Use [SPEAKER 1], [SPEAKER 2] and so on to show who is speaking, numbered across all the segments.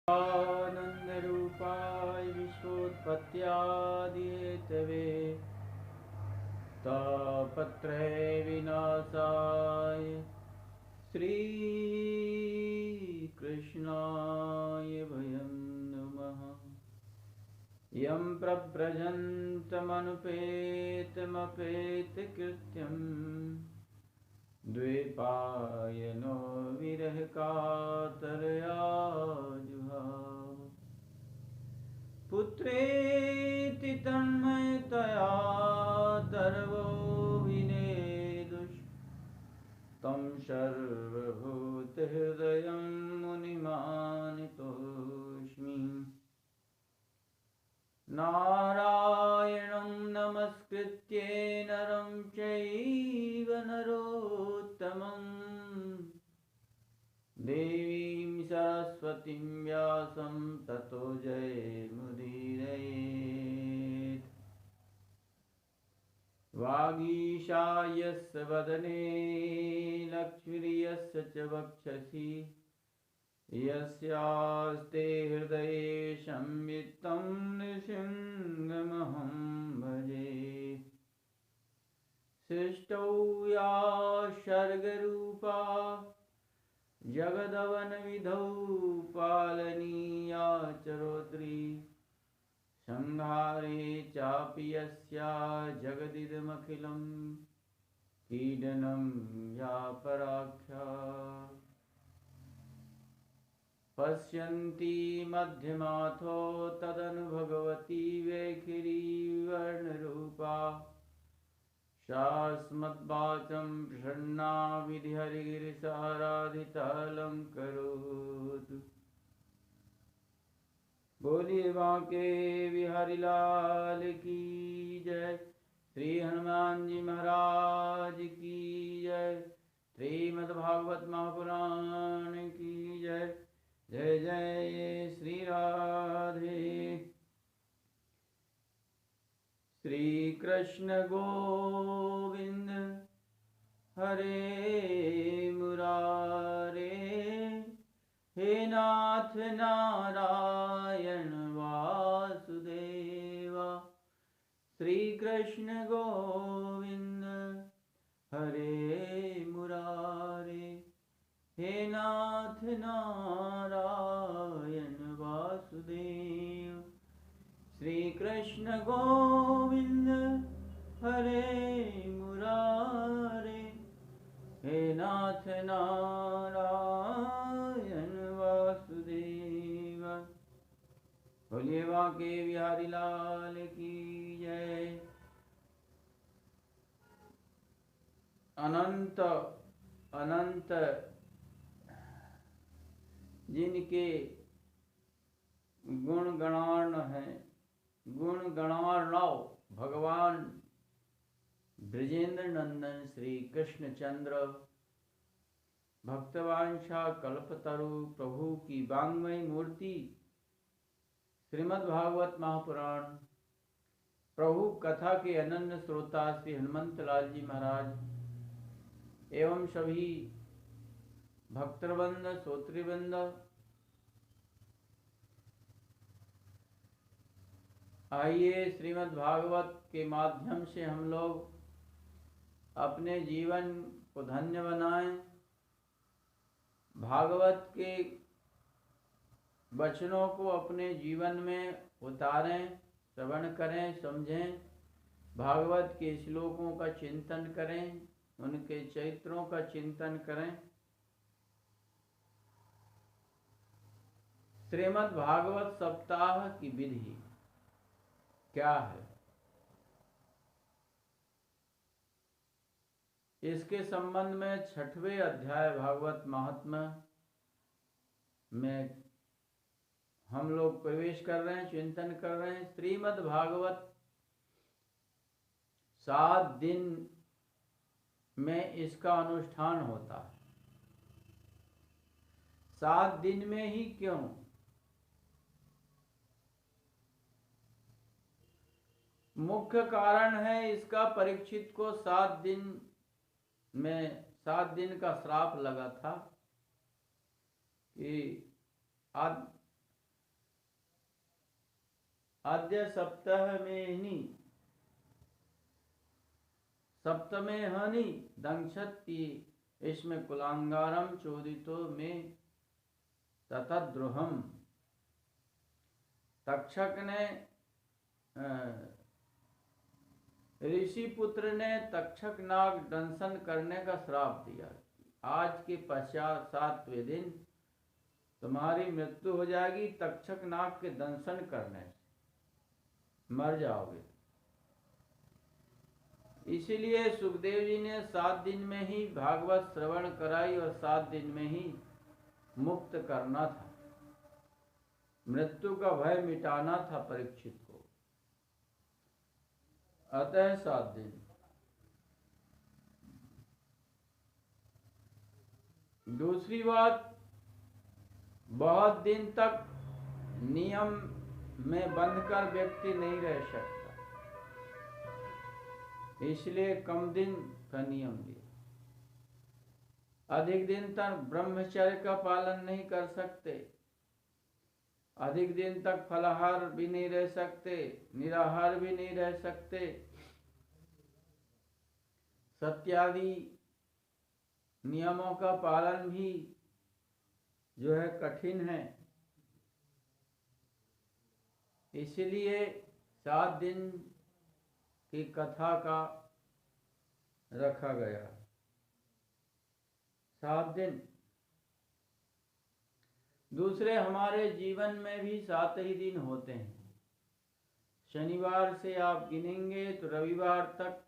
[SPEAKER 1] आनन्दरूपाय विश्वोत्पत्त्यादिहेतवे तापत्रय विनाशाय श्रीकृष्णाय वयं नमः। यं प्रव्रजन्तमनुपेतमपेतकृत्यं द्वैपायनो विरहकातरया जुहाव। पुत्रेति तन्मयतया तरवो विनेदुष तं सर्वभूतहृदयं मुनिमानतोऽस्मि। नारायणं नमस्कृत्य नरं चैव नरोत्तमं देवीं सरस्वतीं व्यासं ततो जयमुदीरयेत्। वागीशायस्य वदने लक्ष्मीर्यस्य च वक्षसि यस्यास्ते हृदये संवित्तं नृसिंहमहं भजे। सृष्टौ या सर्गरूपा जगदवनविधौ पालनीया च रौद्री संहारे चापि यस्या जगदिदमखिलं कीडनं या पराख्या। पश्यन्ति मध्यमाथो तदनु भगवती वैखरी वर्णरूपा सा स्मद्वाचं प्रसन्ना विधिहरिगिरिसाराधितालङ्करोतु। बोलिए बांके बिहारी लाल की जय। श्री हनुमान जी महाराज की जय। श्रीमद्भागवत महापुराण की जय। जय जय श्री राधे। श्री कृष्ण गोविंद हरे मुरारे हे नाथ नारायण वासुदेवा। श्री कृष्ण गोविंद हरे मुरारे हे नाथ नारायण वासुदेव। श्री कृष्ण गोविंद हरे मुरारे हे नाथ नारायण वासुदेव। बोलिए बांके बिहारी लाल की जय। अनंत अनंत जिनके गुण गणार्ण हैं, गुण गणार्णव भगवान ब्रजेंद्र नंदन श्री कृष्णचंद्र भक्तवांशा कल्पतरु प्रभु की वांग्मय मूर्ति श्रीमद् भागवत महापुराण प्रभु कथा के अनन्य श्रोता श्री हनुमंत लाल जी महाराज एवं सभी भक्तवृंद श्रोतृवृंद, आइए श्रीमद् भागवत के माध्यम से हम लोग अपने जीवन को धन्य बनाएं। भागवत के वचनों को अपने जीवन में उतारें, श्रवण करें, समझें, भागवत के श्लोकों का चिंतन करें, उनके चरित्रों का चिंतन करें। श्रीमद् भागवत सप्ताह की विधि क्या है, इसके संबंध में 6वें अध्याय भागवत महात्म्य में हम लोग प्रवेश कर रहे हैं, चिंतन कर रहे हैं। श्रीमद् भागवत 7 दिन में इसका अनुष्ठान होता है। 7 दिन में ही क्यों? मुख्य कारण है इसका, परीक्षित को 7 दिन में 7 दिन का श्राप लगा था कि आद्य सप्तमे हनि दंशति इसमें कुलांगारम चोदितो में ततद्रोहम। तक्षक ने ऋषि पुत्र ने तक्षक नाग दंशन करने का श्राप दिया। आज के पश्चात 7वें दिन तुम्हारी मृत्यु हो जाएगी तक्षक नाग के दंशन करने से, मर जाओगे। इसीलिए सुखदेव जी ने 7 दिन में ही भागवत श्रवण कराई और 7 दिन में ही मुक्त करना था, मृत्यु का भय मिटाना था परीक्षित को। अतः 7 दिन। दूसरी बात, बहुत दिन तक नियम में बंधकर व्यक्ति नहीं रह सकता, इसलिए कम दिन का नियम दिया। अधिक दिन तक ब्रह्मचर्य का पालन नहीं कर सकते, अधिक दिन तक फलाहार भी नहीं रह सकते, निराहार भी नहीं रह सकते, सत्यादि नियमों का पालन भी जो है कठिन है। इसलिए 7 दिन की कथा का रखा गया। 7 दिन। दूसरे, हमारे जीवन में भी 7 ही दिन होते हैं। शनिवार से आप गिनेंगे तो रविवार तक,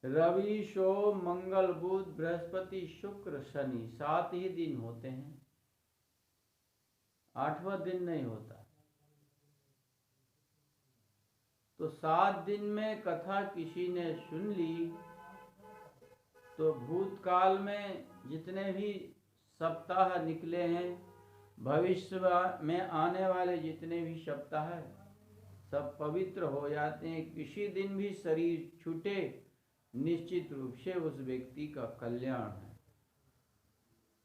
[SPEAKER 1] रवि सोम मंगल बुध बृहस्पति शुक्र शनि 7 ही दिन होते हैं, 8वां दिन नहीं होता। तो 7 दिन में कथा किसी ने सुन ली तो भूतकाल में जितने भी सप्ताह निकले हैं, भविष्य में आने वाले जितने भी सप्ताह है सब पवित्र हो जाते हैं। किसी दिन भी शरीर छूटे निश्चित रूप से उस व्यक्ति का कल्याण है,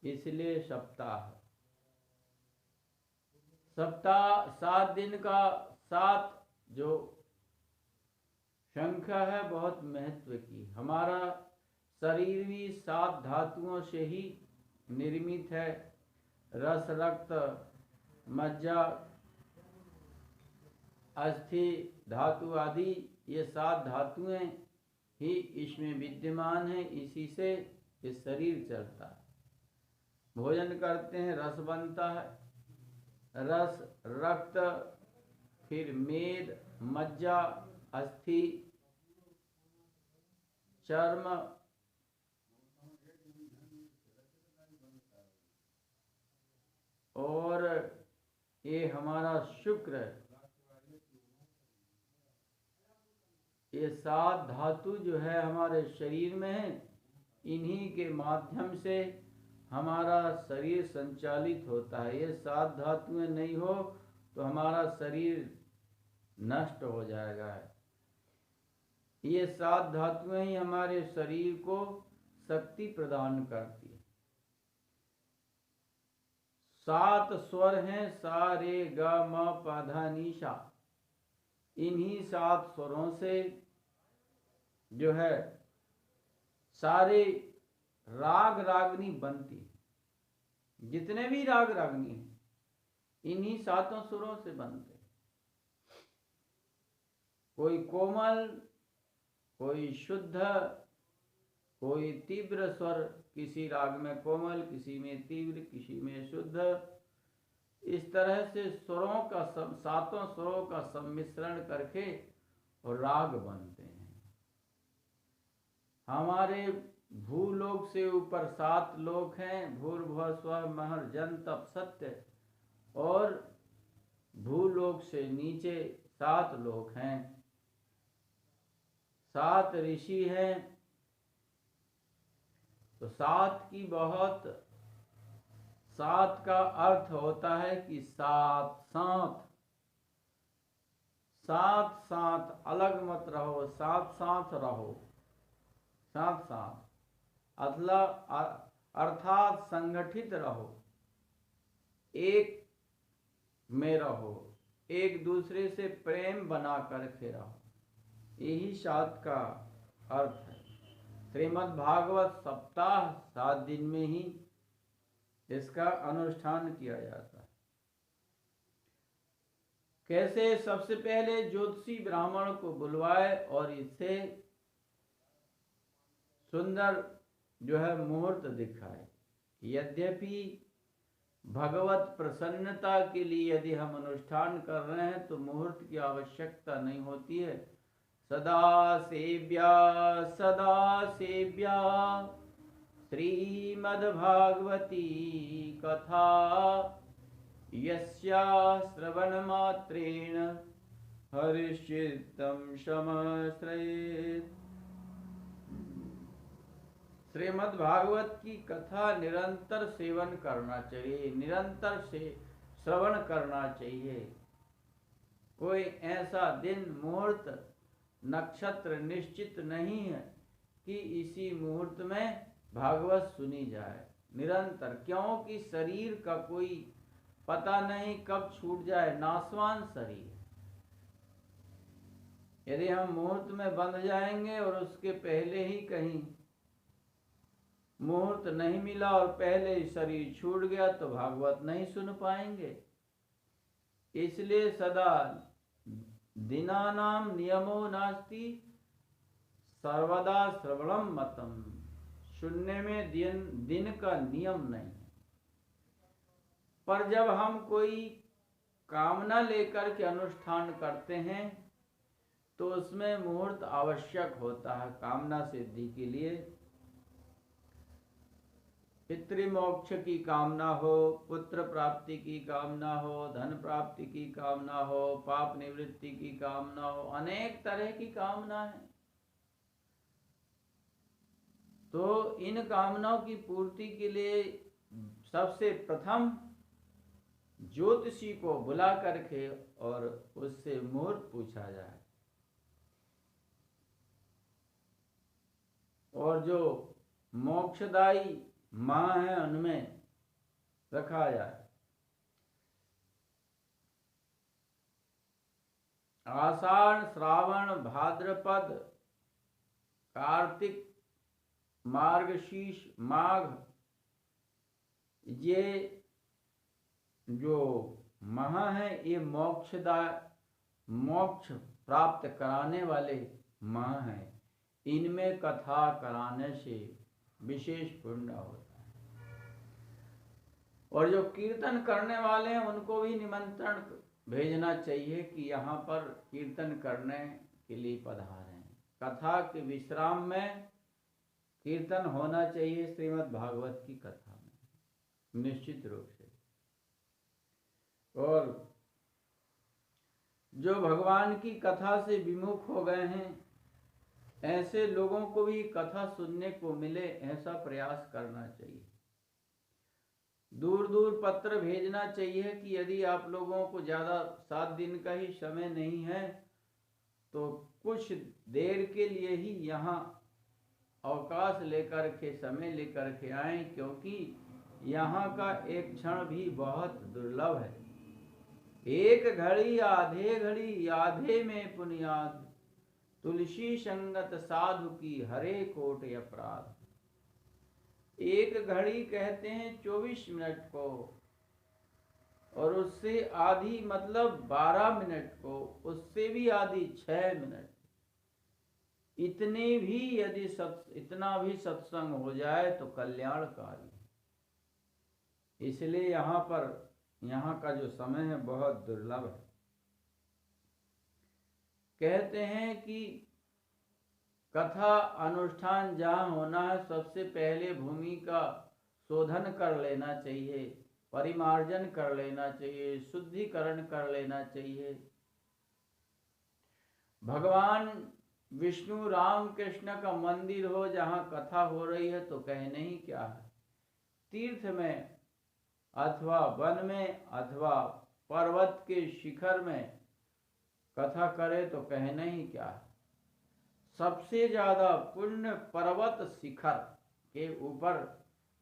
[SPEAKER 1] इसलिए सप्ताह 7 दिन का 7 जो संख्या है बहुत महत्व की। हमारा शरीर भी 7 धातुओं से ही निर्मित है। रस रक्त मज्जा अस्थि धातु आदि ये 7 धातुएं ही इसमें विद्यमान है, इसी से ये शरीर चलता है। भोजन करते हैं रस बनता है, रस रक्त, फिर मेद मज्जा अस्थि चर्म, और ये हमारा शुक्र है। ये 7 धातु जो है हमारे शरीर में है, इन्हीं के माध्यम से हमारा शरीर संचालित होता है। ये 7 धातुएं नहीं हो तो हमारा शरीर नष्ट हो जाएगा। ये 7 धातुएं ही हमारे शरीर को शक्ति प्रदान करती है। 7 स्वर हैं सा रे ग म प ध नि सा। इन्हीं 7 स्वरों से जो है सारे राग रागनी बनती। जितने भी राग रागनी हैं इन्हीं 7 स्वरों से बनते। कोई कोमल, कोई शुद्ध, कोई तीव्र स्वर, किसी राग में कोमल, किसी में तीव्र, किसी में शुद्ध। इस तरह से स्वरों का 7 स्वरों का सम्मिश्रण करके और राग बनते हैं। हमारे भूलोक से ऊपर 7 लोक हैं, भूर्भुवः स्वः महर् जन तप सत्य, और भूलोक से नीचे 7 लोक हैं। 7 ऋषि हैं। तो 7 की बहुत 7 का अर्थ होता है कि 7 साथ। 7 साथ अलग मत रहो, 7 साथ रहो, 7 साथ अर्थात संगठित रहो, एक में रहो, एक दूसरे से प्रेम बना करके रहो, यही शास्त्र का अर्थ है। श्रीमद् भागवत सप्ताह 7 दिन में ही इसका अनुष्ठान किया जाता है। कैसे? सबसे पहले ज्योतिषी ब्राह्मण को बुलवाए और इसे सुंदर जो है मुहूर्त दिखाए। यद्यपि भगवत प्रसन्नता के लिए यदि हम अनुष्ठान कर रहे हैं तो मुहूर्त की आवश्यकता नहीं होती है। सदा सेव्या श्रीमद्भागवती कथा यस्या श्रवणमात्रेण हरिश्चित्तं शमश्रयेत्। श्रीमद् भागवत की कथा निरंतर सेवन करना चाहिए, निरंतर से श्रवण करना चाहिए। कोई ऐसा दिन मुहूर्त नक्षत्र निश्चित नहीं है कि इसी मुहूर्त में भागवत सुनी जाए। निरंतर, क्योंकि शरीर का कोई पता नहीं कब छूट जाए, नाशवान शरीर। यदि हम मुहूर्त में बंध जाएंगे और उसके पहले ही कहीं मुहूर्त नहीं मिला और पहले ही शरीर छूट गया तो भागवत नहीं सुन पाएंगे। इसलिए सदा दिनानाम नियमो नास्ति सर्वदा श्रवणम मतम, सुनने में दिन का नियम नहीं। पर जब हम कोई कामना लेकर के अनुष्ठान करते हैं तो उसमें मुहूर्त आवश्यक होता है। कामना सिद्धि के लिए पितृमोक्ष की कामना हो, पुत्र प्राप्ति की कामना हो, धन प्राप्ति की कामना हो, पाप निवृत्ति की कामना हो, अनेक तरह की कामना है। तो इन कामनाओं की पूर्ति के लिए सबसे प्रथम ज्योतिषी को बुला करके और उससे मुहूर्त पूछा जाए, और जो मोक्षदायी माँ है उनमें रखा जाए। आषाढ़, श्रावण, भाद्रपद, कार्तिक, मार्गशीर्ष, माघ, ये जो माह है ये मोक्ष प्राप्त कराने वाले माह हैं। इनमें कथा कराने से विशेष पुण्य होता है। और जो कीर्तन करने वाले हैं उनको भी निमंत्रण भेजना चाहिए कि यहाँ पर कीर्तन करने के लिए पधारें। कथा के विश्राम में कीर्तन होना चाहिए श्रीमद् भागवत की कथा में, निश्चित रूप से। और जो भगवान की कथा से विमुख हो गए हैं ऐसे लोगों को भी कथा सुनने को मिले, ऐसा प्रयास करना चाहिए। दूर दूर पत्र भेजना चाहिए कि यदि आप लोगों को ज़्यादा 7 दिन का ही समय नहीं है तो कुछ देर के लिए ही यहाँ अवकाश लेकर के, समय लेकर के आएं, क्योंकि यहाँ का एक क्षण भी बहुत दुर्लभ है। एक घड़ी आधे में पुनियाद, तुलसी संगत साधु की हरे कोट अपराध। एक घड़ी कहते हैं 24 मिनट को, और उससे आधी मतलब 12 मिनट को, उससे भी आधी 6 मिनट। इतने भी यदि इतना भी सत्संग हो जाए तो कल्याणकारी। इसलिए यहाँ का जो समय है बहुत दुर्लभ है। कहते हैं कि कथा अनुष्ठान जहाँ होना है सबसे पहले भूमि का शोधन कर लेना चाहिए, परिमार्जन कर लेना चाहिए, शुद्धिकरण कर लेना चाहिए। भगवान विष्णु राम कृष्ण का मंदिर हो जहाँ कथा हो रही है तो कहने ही क्या है। तीर्थ में अथवा वन में अथवा पर्वत के शिखर में कथा करे तो कहना ही क्या है। सबसे ज्यादा पुण्य पर्वत शिखर के ऊपर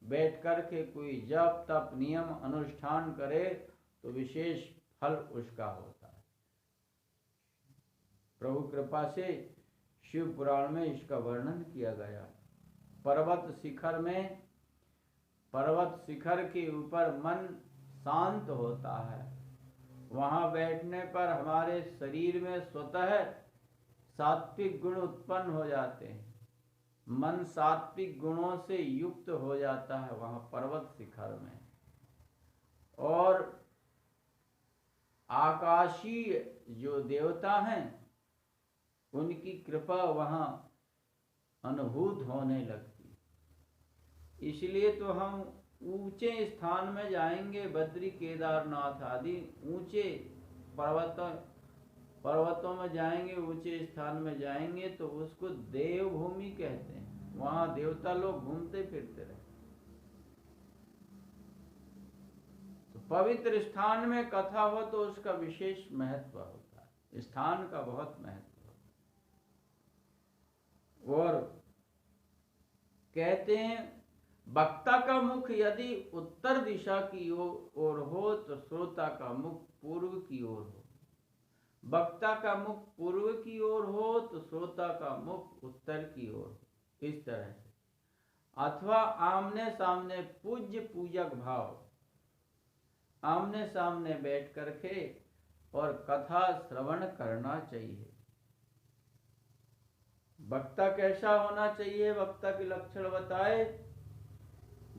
[SPEAKER 1] बैठ कर के कोई जप तप नियम अनुष्ठान करे तो विशेष फल उसका होता है। प्रभु कृपा से शिव पुराण में इसका वर्णन किया गया। पर्वत शिखर के ऊपर मन शांत होता है। वहां बैठने पर हमारे शरीर में स्वतः सात्विक गुण उत्पन्न हो जाते हैं। मन सात्विक गुणों से युक्त हो जाता है वहां पर्वत शिखर में। और आकाशीय जो देवता हैं उनकी कृपा वहां अनुभूत होने लगती। इसलिए तो हम ऊंचे स्थान में जाएंगे, बद्री केदारनाथ आदि ऊंचे पर्वतों में जाएंगे, ऊंचे स्थान में जाएंगे तो उसको देवभूमि कहते हैं। वहां देवता लोग घूमते फिरते रहते। तो पवित्र स्थान में कथा हो तो उसका विशेष महत्व होता है, स्थान का बहुत महत्व होता है। और कहते हैं वक्ता का मुख यदि उत्तर दिशा की ओर हो तो श्रोता का मुख पूर्व की ओर हो। वक्ता का मुख पूर्व की ओर हो तो श्रोता का मुख उत्तर की ओर हो, इस तरह से। अथवा आमने सामने पूज्य पूजक भाव, आमने सामने बैठ करके और कथा श्रवण करना चाहिए। वक्ता कैसा होना चाहिए, वक्ता के लक्षण बताए।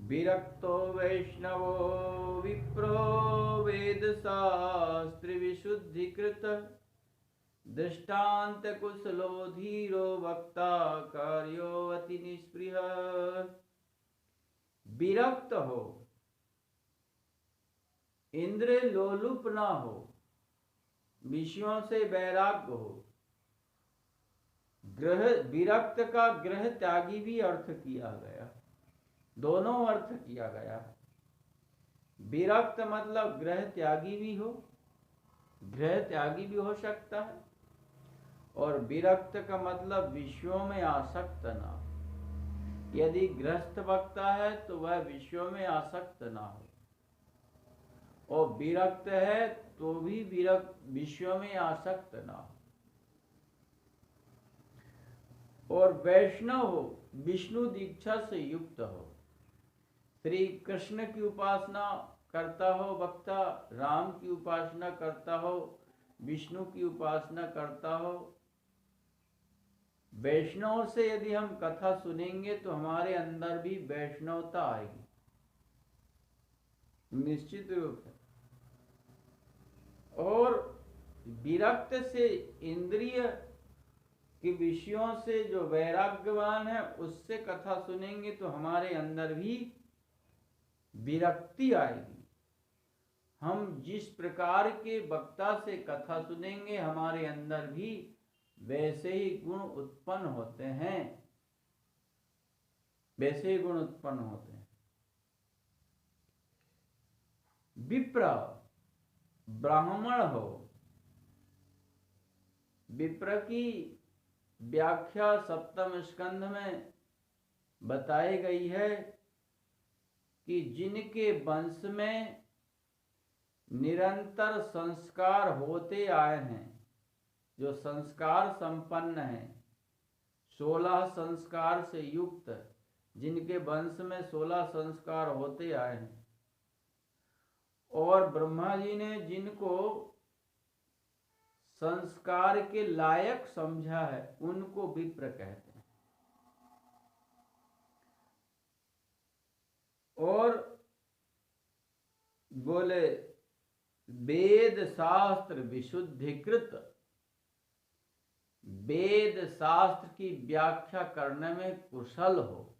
[SPEAKER 1] विरक्तो वैष्णवो विप्रो वेद शास्त्र विशुद्धिकृत दृष्टांत कुशलो धीरो वक्ता कार्यो अति निष्पृह। विरक्त हो, इंद्रिय लोलुप ना हो, विषयों से वैराग्य हो। ग्रह विरक्त का ग्रह त्यागी भी अर्थ किया गया, दोनों अर्थ किया गया। विरक्त मतलब ग्रह त्यागी भी हो, ग्रह त्यागी भी हो सकता है। और विरक्त का मतलब विषयों में आसक्त ना हो। यदि गृहस्थ वक्ता है तो वह विषयों में आसक्त ना हो, और विरक्त है तो भी विषयों में आसक्त ना हो। और वैष्णव हो, विष्णु दीक्षा से युक्त हो। श्री कृष्ण की उपासना करता हो वक्ता, राम की उपासना करता हो, विष्णु की उपासना करता हो। वैष्णव से यदि हम कथा सुनेंगे तो हमारे अंदर भी वैष्णवता आएगी, निश्चित रूप से। और विरक्त से, इंद्रिय के विषयों से जो वैराग्यवान है उससे कथा सुनेंगे तो हमारे अंदर भी विरक्ति आएगी। हम जिस प्रकार के वक्ता से कथा सुनेंगे हमारे अंदर भी वैसे ही गुण उत्पन्न होते हैं, वैसे ही गुण उत्पन्न होते हैं। विप्र ब्राह्मण हो। विप्र की व्याख्या सप्तम स्कंध में बताई गई है कि जिनके वंश में निरंतर संस्कार होते आए हैं, जो संस्कार संपन्न हैं, 16 संस्कार से युक्त, जिनके वंश में 16 संस्कार होते आए हैं, और ब्रह्मा जी ने जिनको संस्कार के लायक समझा है उनको विप्र कहते हैं। और बोले वेद शास्त्र विशुद्धिकृत, वेद शास्त्र की व्याख्या करने में कुशल हो,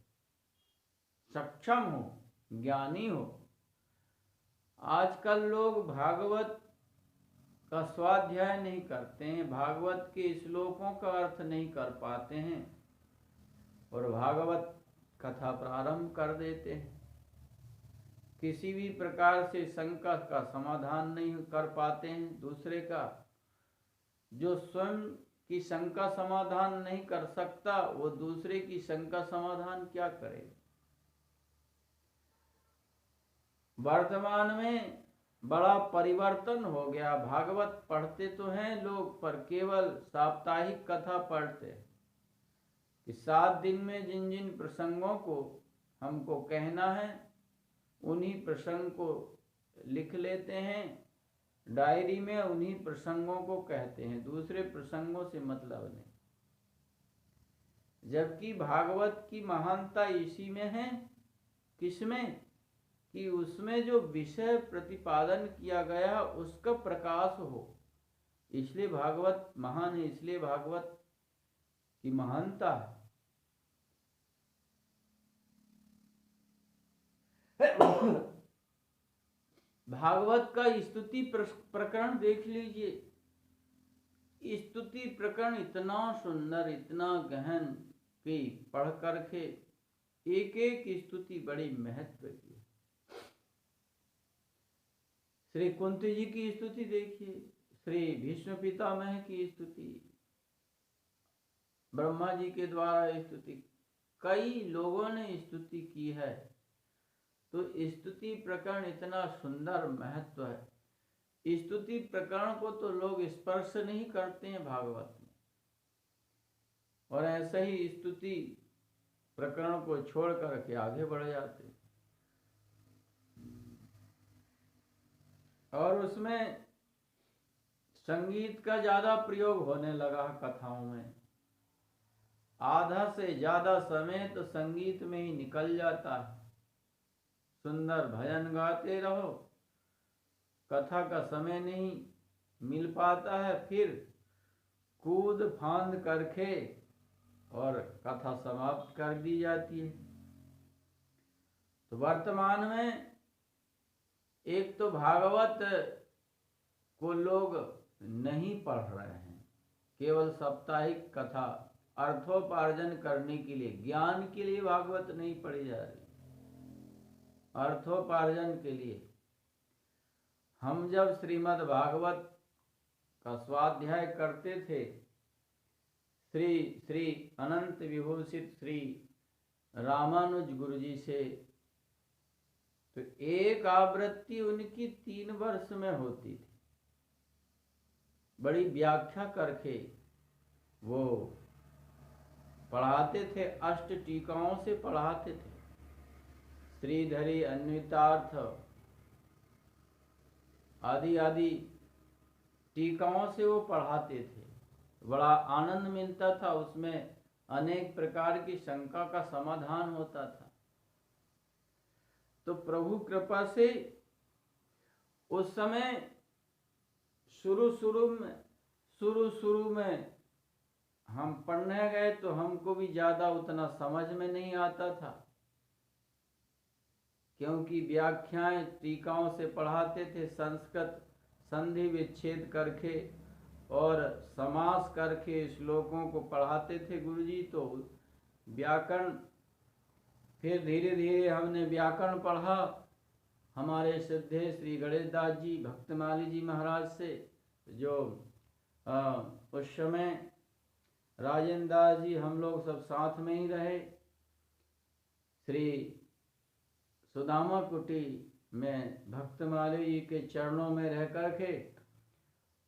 [SPEAKER 1] सक्षम हो, ज्ञानी हो। आजकल लोग भागवत का स्वाध्याय नहीं करते हैं, भागवत के श्लोकों का अर्थ नहीं कर पाते हैं और भागवत कथा प्रारंभ कर देते हैं। किसी भी प्रकार से शंका का समाधान नहीं कर पाते हैं दूसरे का। जो स्वयं की शंका समाधान नहीं कर सकता वो दूसरे की शंका समाधान क्या करे। वर्तमान में बड़ा परिवर्तन हो गया। भागवत पढ़ते तो हैं लोग, पर केवल साप्ताहिक कथा पढ़ते हैं कि 7 दिन में जिन जिन प्रसंगों को हमको कहना है उन्हीं प्रसंग को लिख लेते हैं डायरी में, उन्हीं प्रसंगों को कहते हैं, दूसरे प्रसंगों से मतलब नहीं। जबकि भागवत की महानता इसी में है, किसमें, कि उसमें जो विषय प्रतिपादन किया गया उसका प्रकाश हो। इसलिए भागवत महान है, इसलिए भागवत की महानता है। भागवत का स्तुति प्रकरण देख लीजिए। स्तुति प्रकरण इतना सुंदर, इतना गहन कि पढ़ करके एक एक स्तुति बड़ी महत्व की। श्री कुंती जी की स्तुति देखिए, श्री भीष्म पितामह की स्तुति, ब्रह्मा जी के द्वारा स्तुति, कई लोगों ने स्तुति की है। तो स्तुति प्रकरण इतना सुंदर महत्व है। स्तुति प्रकरण को तो लोग स्पर्श नहीं करते हैं भागवत में, और ऐसे ही स्तुति प्रकरण को छोड़ करके आगे बढ़ जाते हैं। और उसमें संगीत का ज्यादा प्रयोग होने लगा कथाओं में। आधा से ज्यादा समय तो संगीत में ही निकल जाता है। सुंदर भजन गाते रहो, कथा का समय नहीं मिल पाता है, फिर कूद फांद करके और कथा समाप्त कर दी जाती है। तो वर्तमान में एक तो भागवत को लोग नहीं पढ़ रहे हैं, केवल साप्ताहिक कथा अर्थोपार्जन करने के लिए, ज्ञान के लिए भागवत नहीं पढ़ी जा रही, अर्थोपार्जन के लिए। हम जब श्रीमद् भागवत का स्वाध्याय करते थे श्री श्री अनंत विभूषित श्री रामानुज गुरु जी से, तो एक आवृत्ति उनकी 3 वर्ष में होती थी। बड़ी व्याख्या करके वो पढ़ाते थे, 8 टीकाओं से पढ़ाते थे। श्रीधरी, अन्वितार्थ आदि आदि टीकाओं से वो पढ़ाते थे। बड़ा आनंद मिलता था, उसमें अनेक प्रकार की शंका का समाधान होता था। तो प्रभु कृपा से उस समय शुरू में हम पढ़ने गए तो हमको भी ज्यादा उतना समझ में नहीं आता था, क्योंकि व्याख्याएं टीकाओं से पढ़ाते थे, संस्कृत संधि विच्छेद करके और समास करके श्लोकों को पढ़ाते थे गुरुजी। तो व्याकरण, फिर धीरे धीरे हमने व्याकरण पढ़ा हमारे श्रद्धेय श्री गणेश दास जी भक्तमाली जी महाराज से, जो उस समय राजेंद्र दास जी हम लोग सब साथ में ही रहे। श्री सुदामा कुटी में भक्तमाली जी के चरणों में रह करके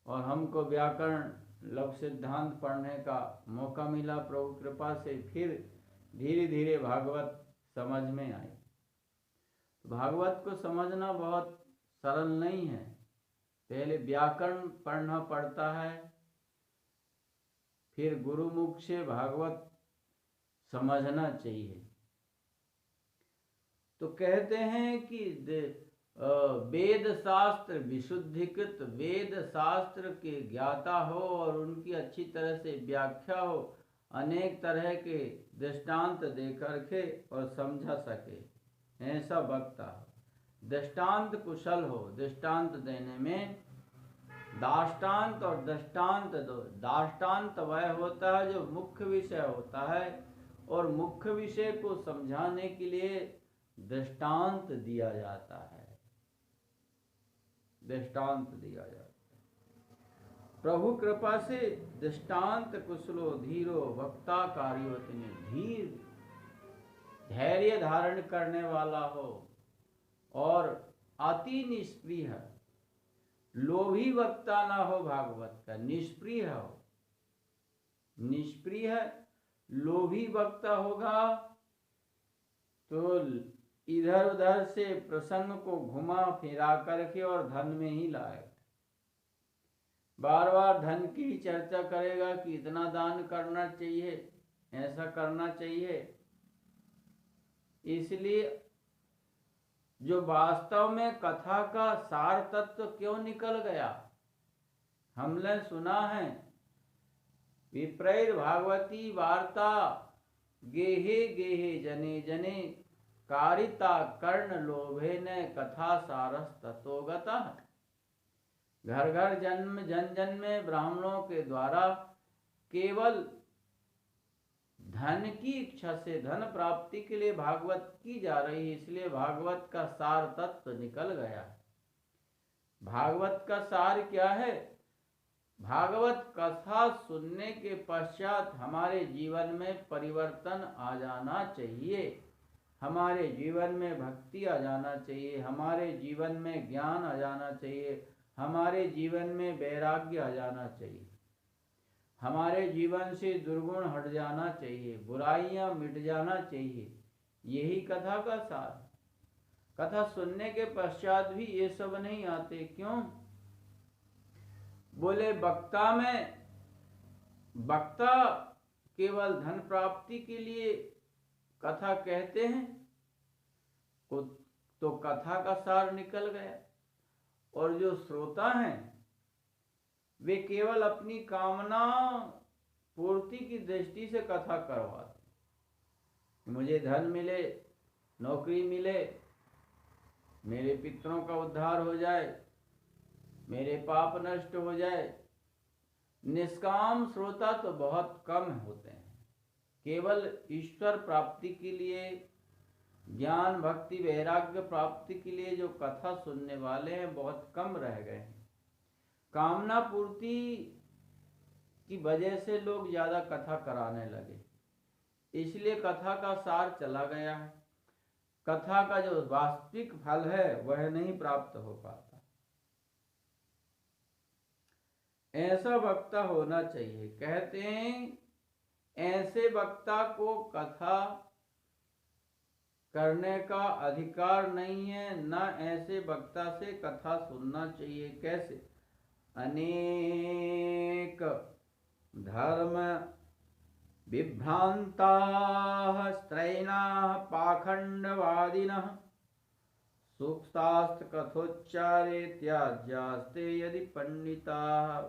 [SPEAKER 1] और हमको व्याकरण लघु सिद्धांत पढ़ने का मौका मिला प्रभु कृपा से। फिर धीरे धीरे भागवत समझ में आई। भागवत को समझना बहुत सरल नहीं है, पहले व्याकरण पढ़ना पड़ता है, फिर गुरुमुख से भागवत समझना चाहिए। तो कहते हैं कि वेद शास्त्र विशुद्धिकृत, वेद शास्त्र के ज्ञाता हो और उनकी अच्छी तरह से व्याख्या हो, अनेक तरह के दृष्टांत दे करके और समझा सके, ऐसा वक्ता हो, दृष्टांत कुशल हो। दृष्टांत देने में दाष्टान्त और दृष्टांत दो। दाष्टान्त वह होता है जो मुख्य विषय होता है, और मुख्य विषय को समझाने के लिए दृष्टांत दिया जाता है, दृष्टांत दिया जाता है। प्रभु कृपा से दृष्टांत कुशलो धीरो वक्ता कार्योतने, धीर धैर्य धारण करने वाला हो और अति निष्प्रिय लोभी वक्ता ना हो भागवत का, निष्प्रिय हो। निष्प्रिय लोभी वक्ता होगा तो इधर उधर से प्रसंग को घुमा फिरा करके और धन में ही लाएगा। बार बार धन की चर्चा करेगा कि इतना दान करना चाहिए, ऐसा करना चाहिए। इसलिए जो वास्तव में कथा का सार तत्व क्यों निकल गया, हमने सुना है विप्रैर भागवती वार्ता गेहे गेहे जने जने कारिता कर्ण लोभे न कथा सारस तत्वगतः। घर घर जन्म जन जन में ब्राह्मणों के द्वारा केवल धन की इच्छा से, धन प्राप्ति के लिए भागवत की जा रही है, इसलिए भागवत का सार तत्व निकल गया। भागवत का सार क्या है? भागवत कथा सुनने के पश्चात हमारे जीवन में परिवर्तन आ जाना चाहिए, हमारे जीवन में भक्ति आ जाना चाहिए, हमारे जीवन में ज्ञान आ जाना चाहिए, हमारे जीवन में वैराग्य आ जाना चाहिए, हमारे जीवन से दुर्गुण हट जाना चाहिए, बुराइयां मिट जाना चाहिए। यही कथा का सार। कथा सुनने के पश्चात भी ये सब नहीं आते। क्यों? बोले वक्ता केवल धन प्राप्ति के लिए कथा कहते हैं तो कथा का सार निकल गया। और जो श्रोता हैं वे केवल अपनी कामना पूर्ति की दृष्टि से कथा करवाते। मुझे धन मिले, नौकरी मिले, मेरे पितरों का उद्धार हो जाए, मेरे पाप नष्ट हो जाए। निष्काम श्रोता तो बहुत कम होते हैं। केवल ईश्वर प्राप्ति के लिए, ज्ञान भक्ति वैराग्य प्राप्ति के लिए जो कथा सुनने वाले हैं बहुत कम रह गए हैं। कामना पूर्ति की वजह से लोग ज्यादा कथा कराने लगे, इसलिए कथा का सार चला गया है। कथा का जो वास्तविक फल है वह नहीं प्राप्त हो पाता। ऐसा वक्ता होना चाहिए। कहते हैं ऐसे वक्ता को कथा करने का अधिकार नहीं है, न ऐसे वक्ता से कथा सुनना चाहिए। कैसे? अनेक धर्म विभ्रांताः स्त्रैणाः पाखंडवादिनः सूक्तास्त्र कथोच्चारे त्याज्यास्ते यदि पंडिताः।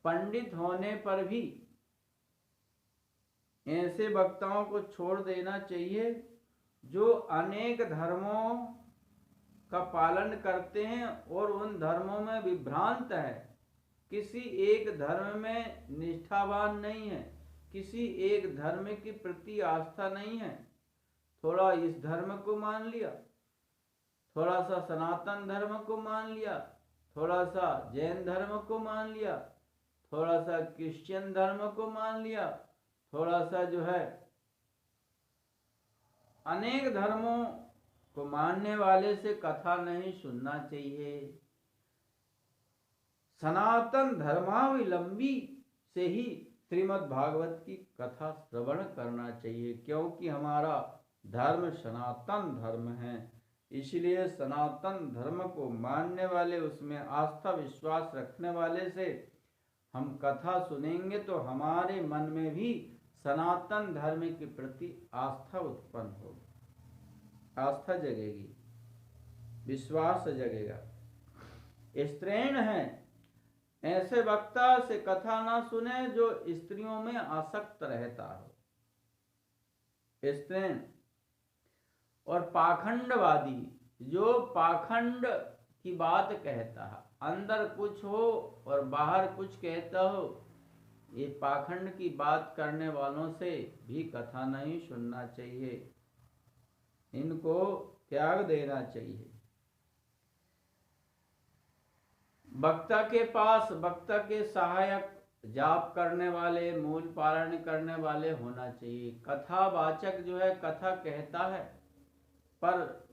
[SPEAKER 1] पंडित होने पर भी ऐसे वक्ताओं को छोड़ देना चाहिए जो अनेक धर्मों का पालन करते हैं और उन धर्मों में विभ्रांत है, किसी एक धर्म में निष्ठावान नहीं है, किसी एक धर्म के प्रति आस्था नहीं है। थोड़ा इस धर्म को मान लिया, थोड़ा सा सनातन धर्म को मान लिया, थोड़ा सा जैन धर्म को मान लिया, थोड़ा सा क्रिश्चियन धर्म को मान लिया, थोड़ा सा जो है अनेक धर्मों को मानने वाले से कथा नहीं सुनना चाहिए। सनातन धर्मावलंबी से ही श्रीमद् भागवत की कथा श्रवण करना चाहिए, क्योंकि हमारा धर्म सनातन धर्म है। इसलिए सनातन धर्म को मानने वाले, उसमें आस्था विश्वास रखने वाले से हम कथा सुनेंगे तो हमारे मन में भी सनातन धर्म के प्रति आस्था उत्पन्न होगी, आस्था जगेगी, विश्वास जगेगा। स्त्रीण है, ऐसे वक्ता से कथा ना सुने जो स्त्रियों में आसक्त रहता हो। स्त्रीण और पाखंडवादी, जो पाखंड की बात कहता है, अंदर कुछ हो और बाहर कुछ कहता हो, ये पाखंड की बात करने वालों से भी कथा नहीं सुनना चाहिए, इनको त्याग देना चाहिए। वक्ता के पास, वक्ता के सहायक जाप करने वाले, मूल पारण करने वाले होना चाहिए। कथावाचक जो है कथा कहता है पर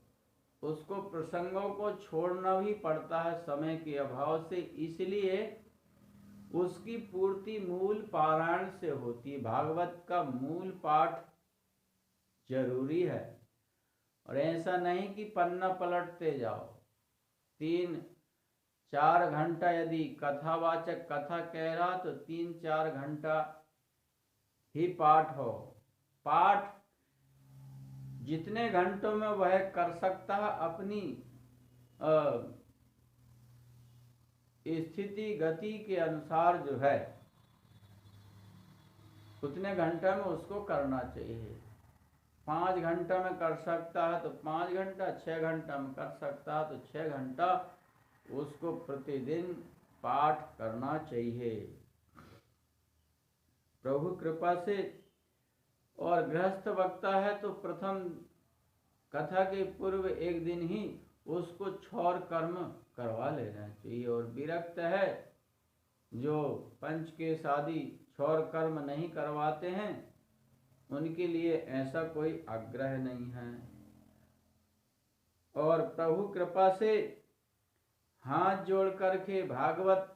[SPEAKER 1] उसको प्रसंगों को छोड़ना भी पड़ता है समय के अभाव से, इसलिए उसकी पूर्ति मूल पारायण से होती है। भागवत का मूल पाठ जरूरी है, और ऐसा नहीं कि पन्ना पलटते जाओ। 3-4 घंटा यदि कथावाचक कथा कह रहा तो 3-4 घंटा ही पाठ हो। पाठ जितने घंटों में वह कर सकता है, अपनी स्थिति गति के अनुसार जो है उतने घंटा में उसको करना चाहिए। 5 घंटा में कर सकता है तो 5 घंटा, 6 घंटा में कर सकता है तो 6 घंटा उसको प्रतिदिन पाठ करना चाहिए प्रभु कृपा से। और गृहस्थ वक्ता है तो प्रथम कथा के पूर्व एक दिन ही उसको क्षौर कर्म करवा लेना चाहिए। और विरक्त है जो पंचकेश आदि क्षौर कर्म नहीं करवाते हैं, उनके लिए ऐसा कोई आग्रह नहीं है। और प्रभु कृपा से हाथ जोड़ करके भागवत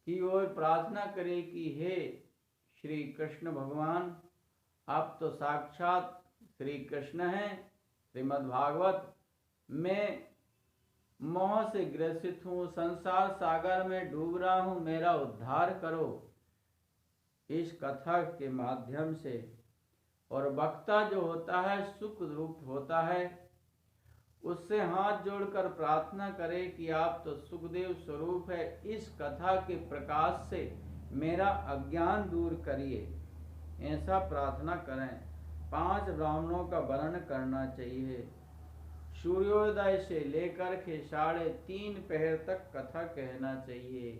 [SPEAKER 1] की ओर प्रार्थना करे कि हे श्री कृष्ण भगवान, आप तो साक्षात श्री कृष्ण हैं। श्रीमद् भागवत में मोह से ग्रसित हूँ, संसार सागर में डूब रहा हूँ, मेरा उद्धार करो इस कथा के माध्यम से। और वक्ता जो होता है सुख रूप होता है, उससे हाथ जोड़कर प्रार्थना करें कि आप तो सुखदेव स्वरूप है, इस कथा के प्रकाश से मेरा अज्ञान दूर करिए, ऐसा प्रार्थना करें। 5 ब्राह्मणों का वर्णन करना चाहिए। सूर्योदय से लेकर के 3:30 पहर तक कथा कहना चाहिए।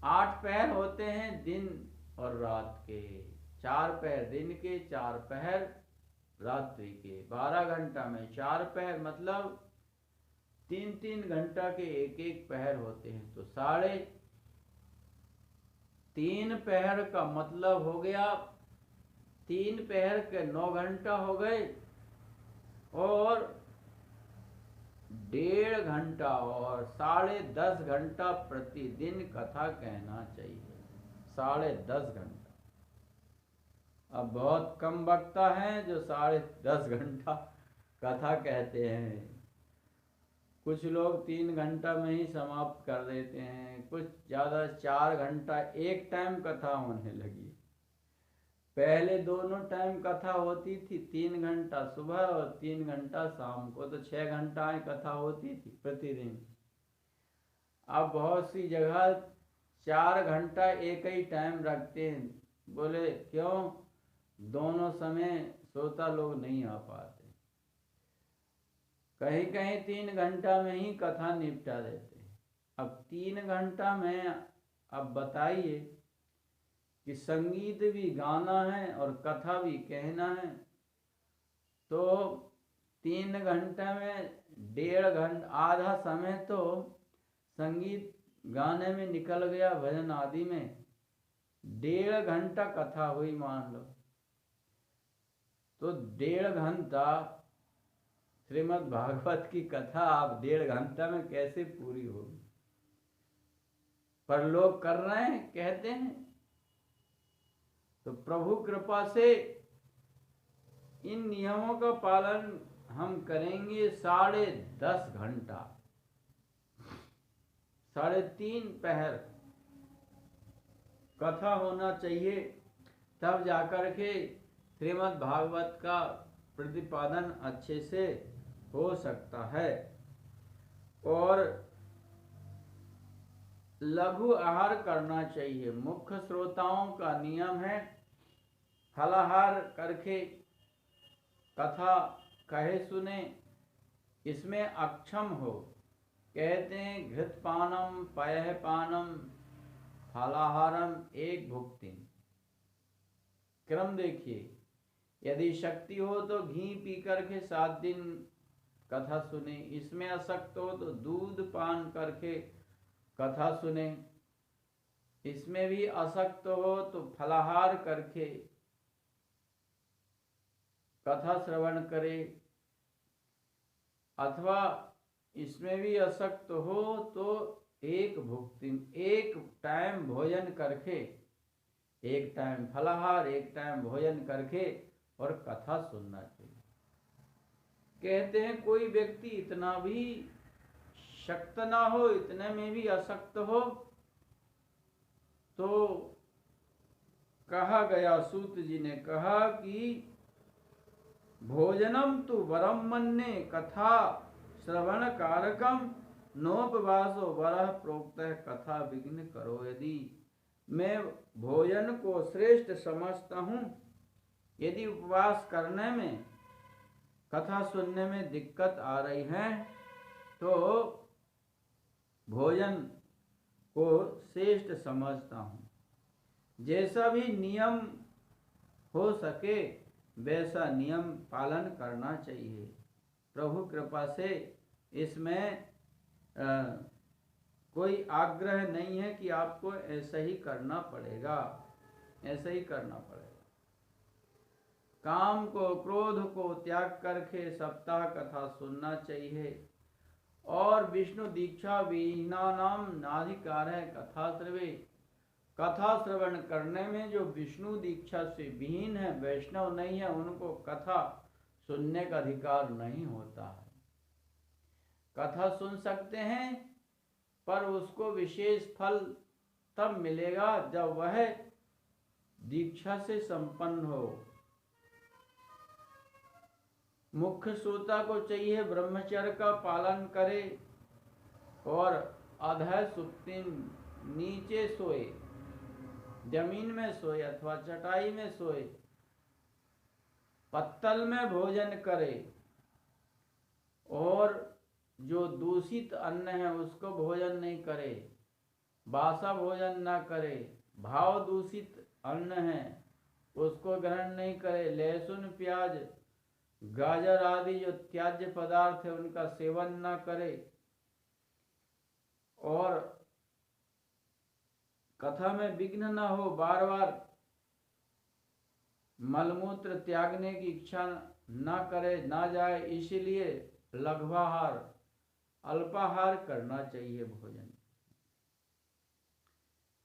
[SPEAKER 1] 8 पहर होते हैं दिन और रात के, 4 पहर दिन के, 4 पहर रात्रि के। 12 घंटा में 4 पहर, मतलब 3-3 घंटा के एक पहर होते हैं। तो 3.5 पहर का मतलब हो गया 3 पहर के 9 घंटा हो गए, और 1.5 घंटा और 10.5 घंटा प्रतिदिन कथा कहना चाहिए। 10.5 घंटा। अब बहुत कम वक्ता हैं जो 10.5 घंटा कथा कहते हैं। कुछ लोग 3 घंटा में ही समाप्त कर देते हैं, कुछ ज़्यादा 4 घंटा एक टाइम कथा होने लगी। पहले दोनों टाइम कथा होती थी, 3 घंटा सुबह और 3 घंटा शाम को, तो 6 घंटा कथा होती थी प्रतिदिन। अब बहुत सी जगह 4 घंटा एक ही टाइम रखते हैं। बोले क्यों? दोनों समय श्रोता लोग नहीं आ पाते। कहीं कहीं 3 घंटा में ही कथा निपटा देते हैं। अब 3 घंटा में अब बताइए कि संगीत भी गाना है और कथा भी कहना है, तो 3 घंटे में 1.5 घंटा, आधा समय तो संगीत गाने में निकल गया, भजन आदि में। 1.5 घंटा कथा हुई मान लो, तो 1.5 घंटा श्रीमद् भागवत की कथा आप 1.5 घंटा में कैसे पूरी होगी? पर लोग कर रहे हैं, कहते हैं। तो प्रभु कृपा से इन नियमों का पालन हम करेंगे। 10.5 घंटा, 3.5 पहर कथा होना चाहिए, तब जाकर के श्रीमद् भागवत का प्रतिपादन अच्छे से हो सकता है। और लघु आहार करना चाहिए। मुख्य श्रोताओं का नियम है फलाहार करके कथा कहे सुने, इसमें अक्षम हो। कहते हैं घृतपानम पयःपानम फलाहारम एक भुक्ति। क्रम देखिए, यदि शक्ति हो तो घी पी करके 7 दिन कथा सुने, इसमें असक्त हो तो दूध पान करके कथा सुने, इसमें भी असक्त हो तो फलाहार करके कथा श्रवण करे। अथवा इसमें भी अशक्त हो तो एक टाइम भोजन करके, एक टाइम फलाहार, एक टाइम भोजन करके और कथा सुनना चाहिए। कहते हैं कोई व्यक्ति इतना भी शक्त ना हो, इतने में भी अशक्त हो, तो कहा गया, सूत जी ने कहा कि भोजनम तु वरम मन्ये कथा श्रवण कारकम नोपवासो वरः प्रोक्त कथा विघ्न करो यदि। मैं भोजन को श्रेष्ठ समझता हूँ, यदि उपवास करने में, कथा सुनने में दिक्कत आ रही है तो भोजन को श्रेष्ठ समझता हूँ। जैसा भी नियम हो सके वैसा नियम पालन करना चाहिए। प्रभु कृपा से इसमें कोई आग्रह नहीं है कि आपको ऐसा ही करना पड़ेगा, ऐसा ही करना पड़ेगा। काम को, क्रोध को त्याग करके सप्ताह कथा सुनना चाहिए। और विष्णु दीक्षा विहीनानाम नाधिकार है कथा श्रवे। कथा श्रवण करने में जो विष्णु दीक्षा से विहीन है, वैष्णव नहीं है, उनको कथा सुनने का अधिकार नहीं होता है। कथा सुन सकते हैं पर उसको विशेष फल तब मिलेगा जब वह दीक्षा से संपन्न हो। मुख्य श्रोता को चाहिए ब्रह्मचर्य का पालन करे और अधः सुप्ति नीचे सोए, जमीन में सोए अथवा चटाई में सोए, पत्तल में भोजन करे और जो दूषित अन्न है उसको भोजन नहीं करे, बासा भोजन ना करे, भाव दूषित अन्न है उसको ग्रहण नहीं करे, लहसुन प्याज गाजर आदि जो त्याज्य पदार्थ है उनका सेवन ना करे और कथा में विघ्न ना हो, बार बार मलमूत्र त्यागने की इच्छा ना करे, ना जाए, इसलिए लघ्वाहार, अल्पाहार करना चाहिए। भोजन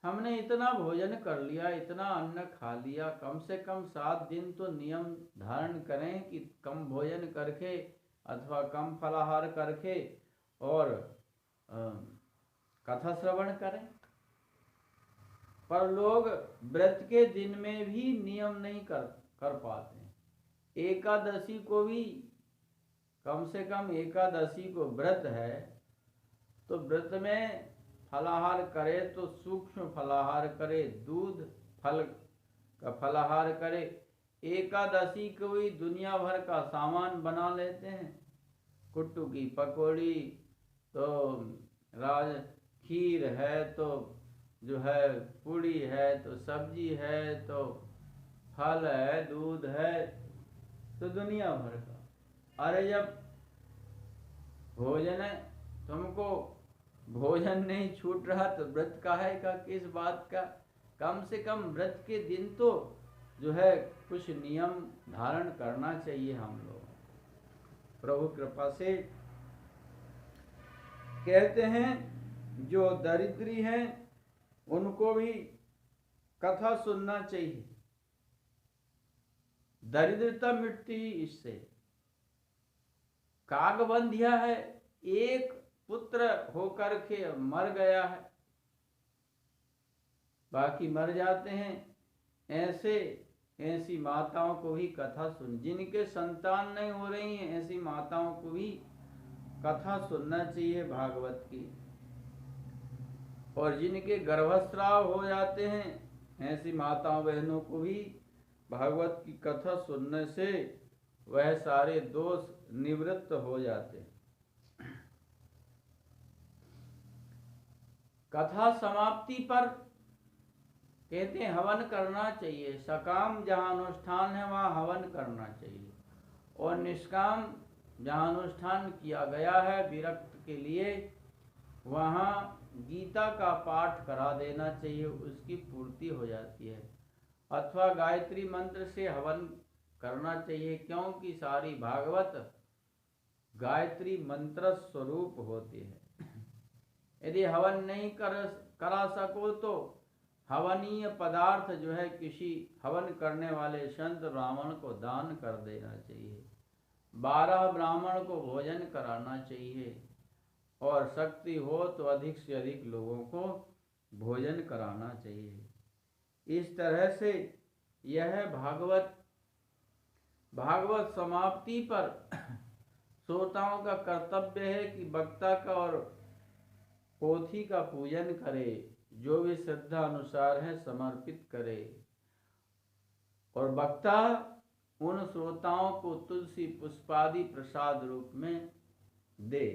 [SPEAKER 1] हमने इतना भोजन कर लिया, इतना अन्न खा लिया, कम से कम 7 दिन तो नियम धारण करें कि कम भोजन करके अथवा कम फलाहार करके और कथा श्रवण करें। पर लोग व्रत के दिन में भी नियम नहीं कर पाते। एकादशी को भी, कम से कम एकादशी को व्रत है तो व्रत में फलाहार करे तो सूक्ष्म फलाहार करे, दूध फल का फलाहार करे। एकादशी को भी दुनिया भर का सामान बना लेते हैं, कुट्टू की पकौड़ी, तो राज खीर है, तो जो है पूड़ी है, तो सब्जी है, तो फल है, दूध है, तो दुनिया भर का। अरे जब भोजन है, तुमको भोजन नहीं छूट रहा तो व्रत काहे का, किस बात का। कम से कम व्रत के दिन तो जो है कुछ नियम धारण करना चाहिए हम लोग। प्रभु कृपा से कहते हैं जो दरिद्री हैं उनको भी कथा सुनना चाहिए, दरिद्रता मिटती इससे। कागबंधिया है, एक पुत्र होकर के मर गया है, बाकी मर जाते हैं, ऐसी माताओं को भी कथा सुन, जिनके संतान नहीं हो रही हैं ऐसी माताओं को भी कथा सुनना चाहिए भागवत की। और जिनके गर्भस्राव हो जाते हैं ऐसी माताओं बहनों को भी भागवत की कथा सुनने से वह सारे दोष निवृत्त हो जाते हैं। कथा समाप्ति पर कहते हैं हवन करना चाहिए। सकाम जहाँ अनुष्ठान है वहाँ हवन करना चाहिए, और निष्काम जहाँ अनुष्ठान किया गया है विरक्त के लिए वहाँ गीता का पाठ करा देना चाहिए, उसकी पूर्ति हो जाती है। अथवा गायत्री मंत्र से हवन करना चाहिए, क्योंकि सारी भागवत गायत्री मंत्र स्वरूप होती है। यदि हवन नहीं करा सको तो हवनीय पदार्थ जो है किसी हवन करने वाले संत ब्राह्मण को दान कर देना चाहिए। 12 ब्राह्मण को भोजन कराना चाहिए और शक्ति हो तो अधिक से अधिक लोगों को भोजन कराना चाहिए। इस तरह से यह भागवत समाप्ति पर श्रोताओं का कर्तव्य है कि वक्ता का और पोथी का पूजन करे, जो भी श्रद्धा अनुसार है समर्पित करे, और वक्ता उन श्रोताओं को तुलसी पुष्पादि प्रसाद रूप में दे।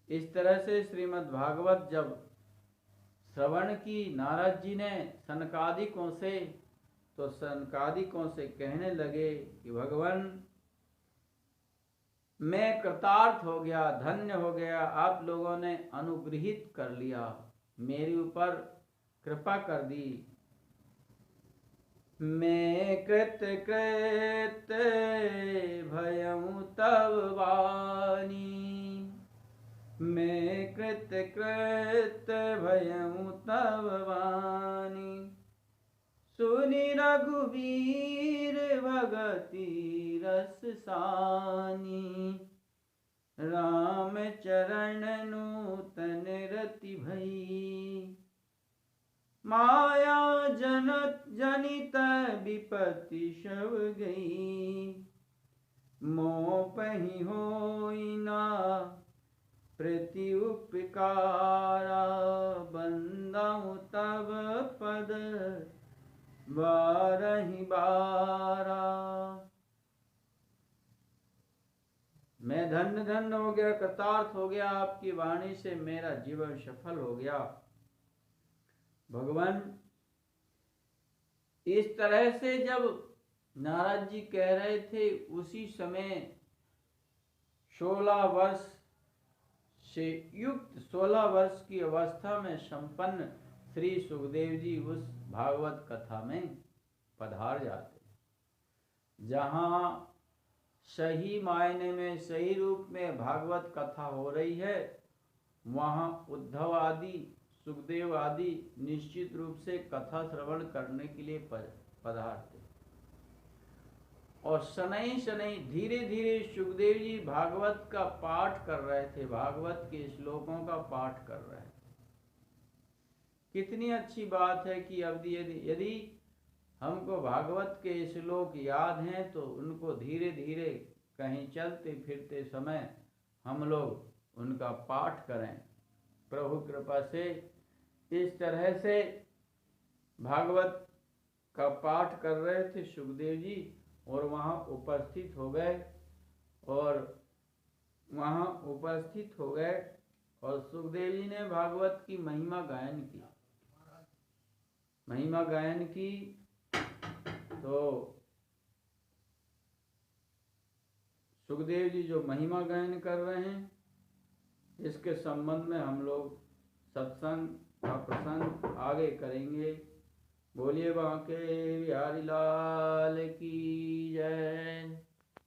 [SPEAKER 1] इस तरह से श्रीमद् भागवत जब श्रवण की नारद जी ने सनकादिकों से, तो सनकादिकों से कहने लगे कि भगवान मैं कृतार्थ हो गया, धन्य हो गया, आप लोगों ने अनुग्रहित कर लिया, मेरे ऊपर कृपा कर दी। मैं कृत भयऊ तब वाणी, मैं कृत भयऊ तब वाणी, सुनि रघुवीर भगति रस सानी, राम चरण नूतन रति भई, माया जनित विपत्ति शव गई, मोह पहि होई ना प्रति उपकारा, बंदहु तब पद बारहि बारा। मैं धन्य हो गया, कृतार्थ हो गया, आपकी वाणी से मेरा जीवन सफल हो गया। भगवान इस तरह से जब नारद जी कह रहे थे, उसी समय 16 वर्ष से युक्त 16 वर्ष की अवस्था में संपन्न श्री सुखदेव जी उस भागवत कथा में पधार जाते, जहाँ सही मायने में सही रूप में भागवत कथा हो रही है। वहाँ उद्धव आदि सुखदेव आदि निश्चित रूप से कथा श्रवण करने के लिए पधारते, और शनै शनै धीरे धीरे सुखदेव जी भागवत का पाठ कर रहे थे, भागवत के श्लोकों का पाठ कर रहे थे। कितनी अच्छी बात है कि अब यदि हमको भागवत के श्लोक याद हैं तो उनको धीरे धीरे कहीं चलते फिरते समय हम लोग उनका पाठ करें। प्रभु कृपा से इस तरह से भागवत का पाठ कर रहे थे सुखदेव जी, और वहाँ उपस्थित हो गए, और सुखदेव जी ने भागवत की महिमा गायन की। तो सुखदेव जी जो महिमा गायन कर रहे हैं, इसके संबंध में हम लोग सत्संग का प्रसंग आगे करेंगे। बोलिए बांके बिहारी लाल की जय।